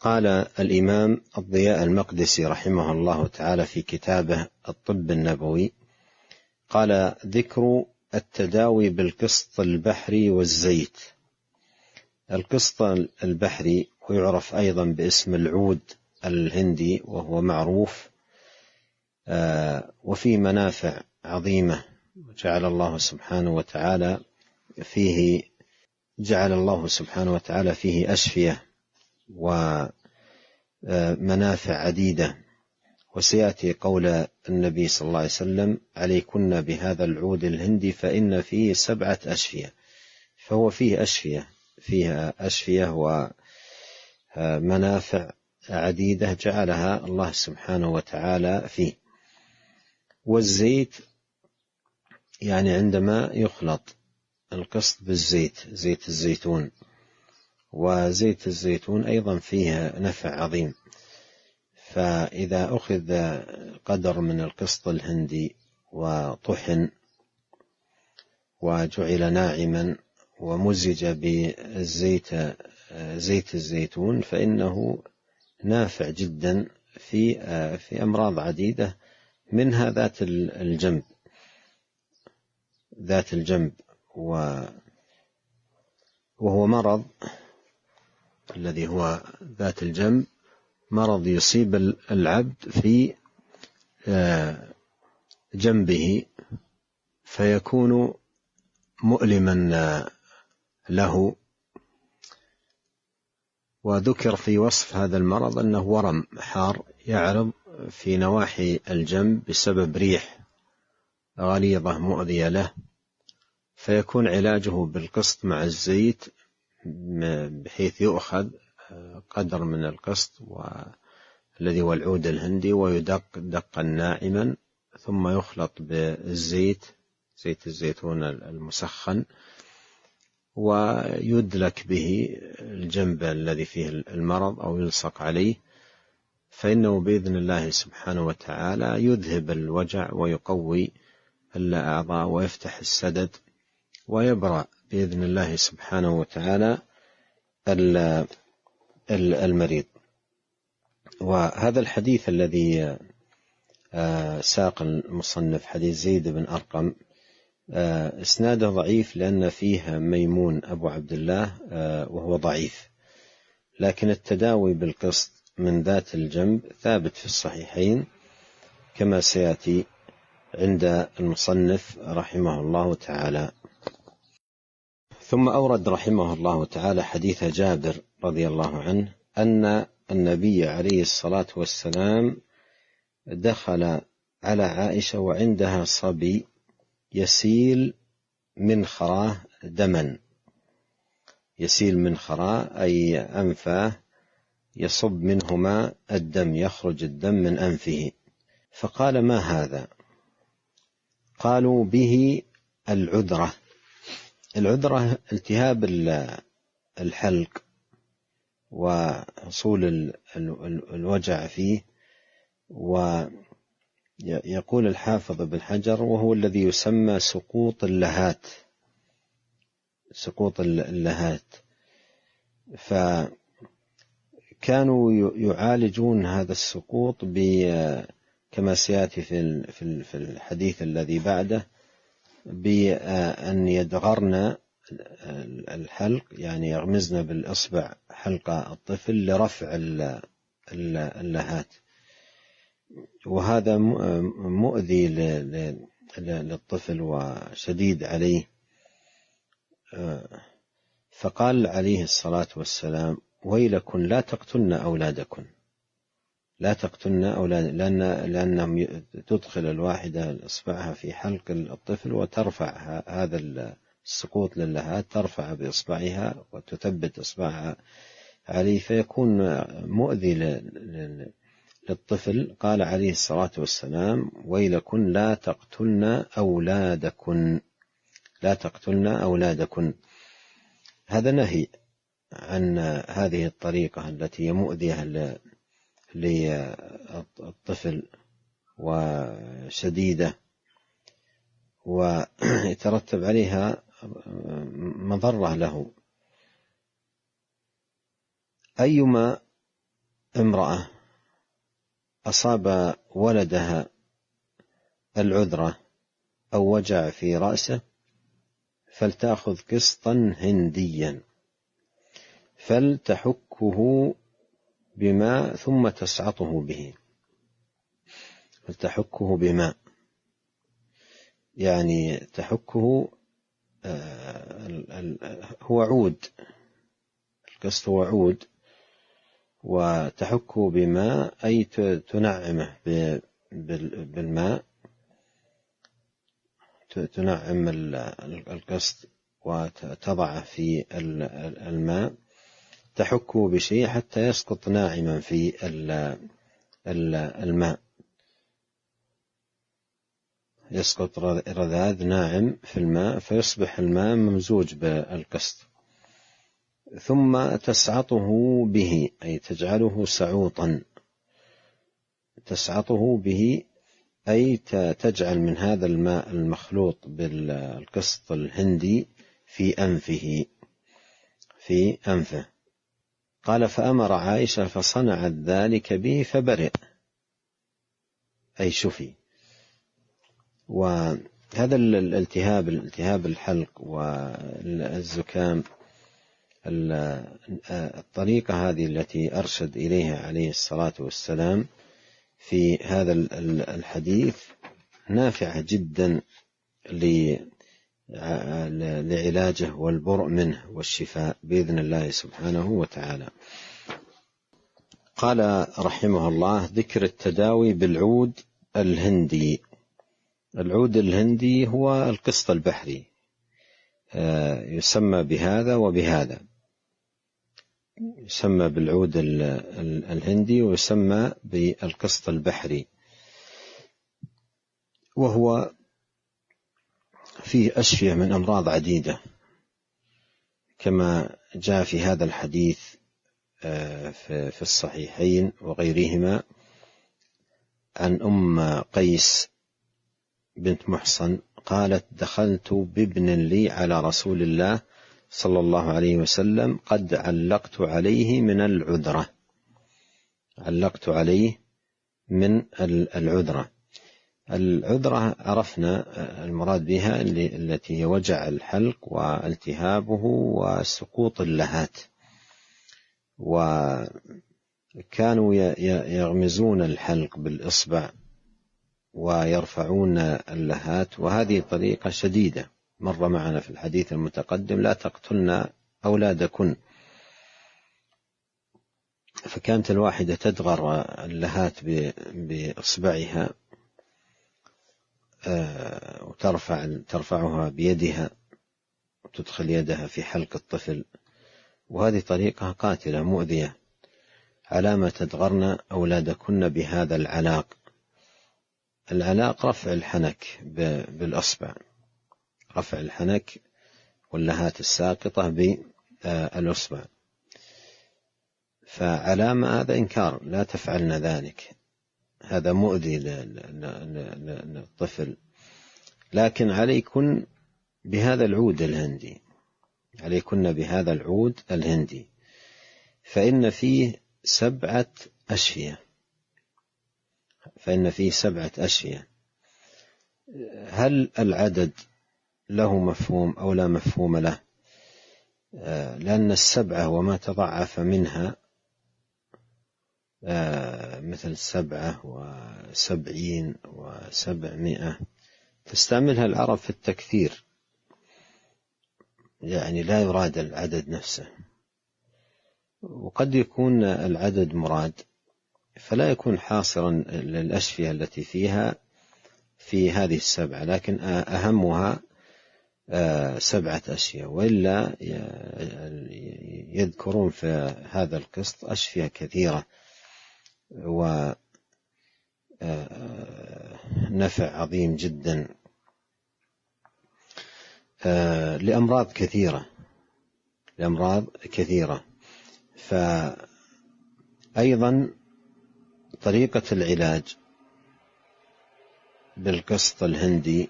قال الإمام الضياء المقدسي رحمه الله تعالى في كتابه الطب النبوي، قال: ذكر التداوي بالقسط البحري والزيت. القسط البحري ويعرف أيضا باسم العود الهندي، وهو معروف وفيه منافع عظيمة. جعل الله سبحانه وتعالى فيه أشفية ومنافع عديدة. وسيأتي قول النبي صلى الله عليه وسلم: عليكن بهذا العود الهندي فإن فيه 7 أشفية. فهو فيه أشفية ومنافع عديدة جعلها الله سبحانه وتعالى فيه. والزيت يعني عندما يخلط القسط بالزيت، زيت الزيتون، وزيت الزيتون أيضا فيه نفع عظيم. فإذا أخذ قدر من القسط الهندي وطحن وجعل ناعما ومزج زيت الزيتون، فإنه نافع جدا في أمراض عديدة، منها ذات الجنب، وهو مرض الذي هو ذات الجنب، مرض يصيب العبد في جنبه فيكون مؤلما له. وذكر في وصف هذا المرض أنه ورم حار يعرض في نواحي الجنب بسبب ريح غليظة مؤذية له، فيكون علاجه بالقسط مع الزيت، بحيث يؤخذ قدر من القسط الذي هو العود الهندي ويدق دقا ناعما، ثم يخلط بالزيت، زيت الزيتون المسخن، ويدلك به الجنب الذي فيه المرض أو يلصق عليه، فإنه بإذن الله سبحانه وتعالى يذهب الوجع ويقوي الأعضاء ويفتح السدد، ويبرأ بإذن الله سبحانه وتعالى المريض. وهذا الحديث الذي ساق المصنف، حديث زيد بن أرقم، إسناده ضعيف لأن فيه ميمون أبو عبد الله وهو ضعيف، لكن التداوي بالقسط من ذات الجنب ثابت في الصحيحين كما سيأتي عند المصنف رحمه الله تعالى. ثم أورد رحمه الله تعالى حديث جابر رضي الله عنه أن النبي عليه الصلاة والسلام دخل على عائشة وعندها صبي يسيل من خراه دما، يسيل من خراه أي أنفاه يصب منهما الدم، يخرج الدم من أنفه. فقال: ما هذا؟ قالوا: به العذرة. العذرة التهاب الحلق وحصول الوجع فيه. ويقول الحافظ ابن حجر: وهو الذي يسمى سقوط اللهات، سقوط اللهات. فكانوا يعالجون هذا السقوط كما سيأتي في الحديث الذي بعده، بأن يدغرن الحلق، يعني يغمزن بالإصبع حلق الطفل لرفع اللهات، وهذا مؤذي للطفل وشديد عليه. فقال عليه الصلاة والسلام: ويلكن لا تقتلن أولادكن، لا تقتلن لأنهم تدخل الواحدة إصبعها في حلق الطفل وترفع هذا السقوط للهات، ترفع بإصبعها وتثبت إصبعها عليه، فيكون مؤذي للطفل. قال عليه الصلاة والسلام: ويلكن لا تقتلن أولادكن، لا تقتلن أولادكن. هذا نهي عن هذه الطريقة التي هي مؤذية للطفل وشديدة، ويترتب عليها مضرة له. أيما امرأة أصاب ولدها العذرة أو وجع في رأسه فلتأخذ قسطا هنديا فلتحكه بماء ثم تسعطه به. فلتحكه بماء يعني تحكه، هو عود، القسط هو عود، وتحكه بماء أي تنعمه بالماء، تنعم القسط وتضعه في الماء، تحكه بشيء حتى يسقط ناعما في الماء، يسقط رذاذ ناعم في الماء فيصبح الماء ممزوج بالقسط. ثم تسعطه به أي تجعله سعوطا، تسعطه به أي تجعل من هذا الماء المخلوط بالقسط الهندي في أنفه. قال فأمر عائشة فصنعت ذلك به فبرئ أي شفي. وهذا الالتهاب الحلق والزكام، الطريقة هذه التي أرشد إليها عليه الصلاة والسلام في هذا الحديث نافعة جدا لعلاجه والبرء منه والشفاء بإذن الله سبحانه وتعالى. قال رحمه الله: ذكر التداوي بالعود الهندي. العود الهندي هو القسط البحري، يسمى بهذا وبهذا، يسمى بالعود الهندي ويسمى بالقسط البحري، وهو فيه أشفية من أمراض عديدة كما جاء في هذا الحديث في الصحيحين وغيرهما عن أم قيس بنت محصن قالت: دخلت بابن لي على رسول الله صلى الله عليه وسلم قد علقت عليه من العذرة. علقت عليه من العذرة. العذرة عرفنا المراد بها التي هي وجع الحلق والتهابه وسقوط اللهات، وكانوا يغمزون الحلق بالإصبع ويرفعون اللهات، وهذه طريقة شديدة مر معنا في الحديث المتقدم: لا تقتلن أولادكن. فكانت الواحدة تدغر اللهات بإصبعها وترفعها بيدها وتدخل يدها في حلق الطفل، وهذه طريقة قاتلة مؤذية. على ما تدغرن أولادكن بهذا العلاق. العلاق رفع الحنك بالأصبع، رفع الحنك واللهات الساقطة بالأصبع. فعلامة هذا إنكار، لا تفعلن ذلك، هذا مؤذي للطفل. لكن عليكن بهذا العود الهندي، عليكن بهذا العود الهندي، فإن فيه 7 أشفية، فإن فيه 7 أشفية. هل العدد له مفهوم أو لا مفهوم له؟ لأن 7 وما تضعف منها مثل 7 و70 و700 تستعملها العرب في التكثير، يعني لا يراد العدد نفسه، وقد يكون العدد مراد فلا يكون حاصرا للأشفية التي فيها في هذه 7، لكن أهمها 7 أشفية، وإلا يذكرون في هذا القسط أشفية كثيرة ونفع عظيم جدا لأمراض كثيرة. فأيضا طريقة العلاج بالقسط الهندي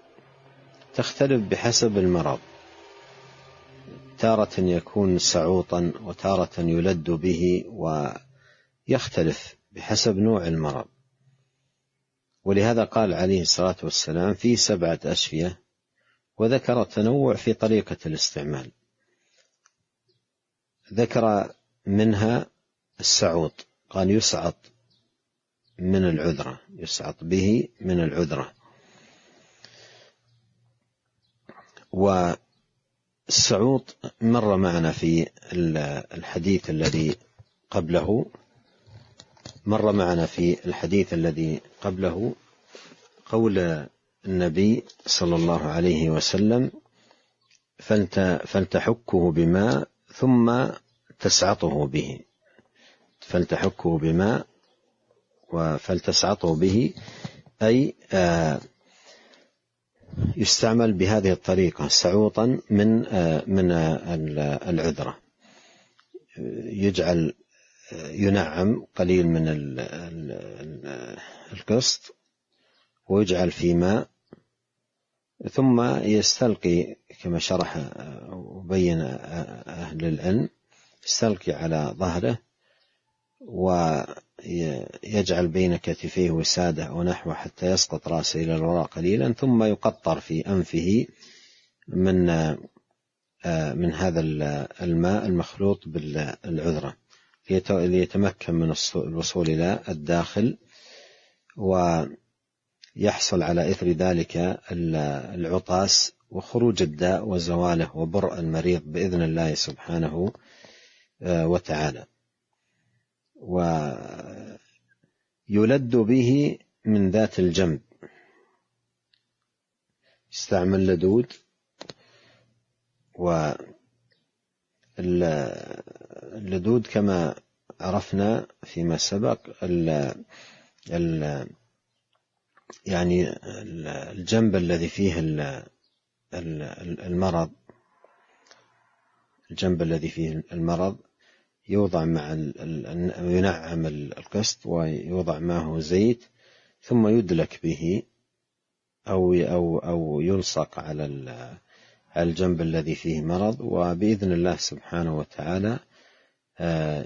تختلف بحسب المرض، تارة يكون سعوطا وتارة يلد به يختلف بحسب نوع المرض، ولهذا قال عليه الصلاة والسلام في 7 أشفية، وذكر التنوع في طريقة الاستعمال. ذكر منها السعوط، قال يسعط من العذرة، يسعط به من العذرة. والسعوط مر معنا في الحديث الذي قبله، قول النبي صلى الله عليه وسلم: فلتحكه بماء ثم تسعطه به. فلتحكه بماء فلتسعطه به، أي يستعمل بهذه الطريقة سعوطا من العذرة، ينعم قليل من القسط ويجعل في ماء، ثم يستلقي كما شرح وبين أهل العلم، يستلقي على ظهره ويجعل بين كتفيه وسادة أو نحوه حتى يسقط رأسه إلى الوراء قليلا، ثم يقطر في أنفه من هذا الماء المخلوط بالعذرة ليتمكن من الوصول إلى الداخل، ويحصل على إثر ذلك العطاس وخروج الداء وزواله وبرء المريض بإذن الله سبحانه وتعالى. ويلد به من ذات الجنب، يستعمل لدود. واللدود كما عرفنا فيما سبق يعني الجنب الذي فيه المرض، يوضع ينعم القسط ويوضع معه زيت، ثم يدلك به أو يلصق على الجنب الذي فيه مرض، وبإذن الله سبحانه وتعالى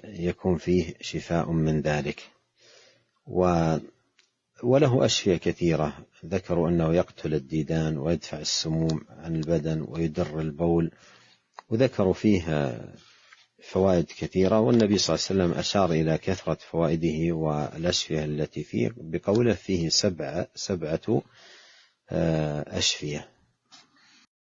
يكون فيه شفاء من ذلك. وله أشفية كثيرة، ذكروا أنه يقتل الديدان ويدفع السموم عن البدن ويدر البول، وذكروا فيه فوائد كثيرة. والنبي صلى الله عليه وسلم أشار إلى كثرة فوائده والأشفية التي فيه بقوله: فيه 7 أشفية.